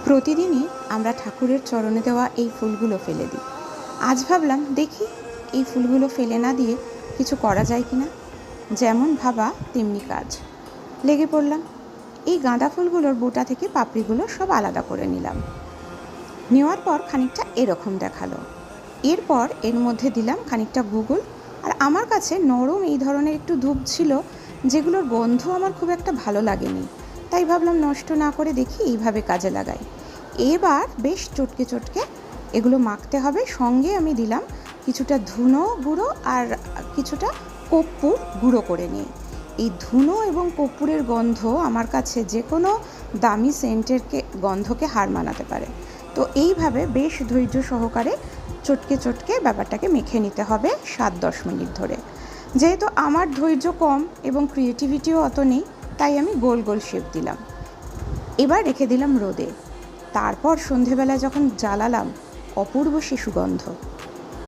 প্রতিদিনই আমরা ঠাকুরের চরণে দেওয়া এই ফুলগুলো ফেলে দিই। আজ ভাবলাম দেখি এই ফুলগুলো ফেলে না দিয়ে কিছু করা যায় কি না। যেমন ভাবা তেমনি কাজ, লেগে পড়লাম। এই গাঁদা ফুলগুলোর বোটা থেকে পাপড়িগুলো সব আলাদা করে নিলাম। নেওয়ার পর খানিকটা এরকম দেখালো। এরপর এর মধ্যে দিলাম খানিকটা গুগল, আর আমার কাছে নরম এই ধরনের একটু ধূপ ছিল যেগুলোর গন্ধ আমার খুব একটা ভালো লাগেনি, তাই ভাবলাম নষ্ট না করে দেখি এইভাবে কাজে লাগাই। এবার বেশ চটকে চটকে এগুলো মাখতে হবে। সঙ্গে আমি দিলাম কিছুটা ধুনো গুঁড়ো আর কিছুটা কর্পূর গুঁড়ো করে নিয়ে। এই ধুনো এবং কর্পূরের গন্ধ আমার কাছে যে কোনো দামি সেন্টের গন্ধকে হার মানাতে পারে। তো এইভাবে বেশ ধৈর্য সহকারে চটকে চটকে ব্যাপারটাকে মেখে নিতে হবে 7-10 মিনিট ধরে। যেহেতু আমার ধৈর্য কম এবং ক্রিয়েটিভিটিও অত নেই, তাই আমি গোল গোল শেপ দিলাম। এবার রেখে দিলাম রোদে। তারপর সন্ধেবেলা যখন জ্বালালাম, অপূর্ব সে সুগন্ধ।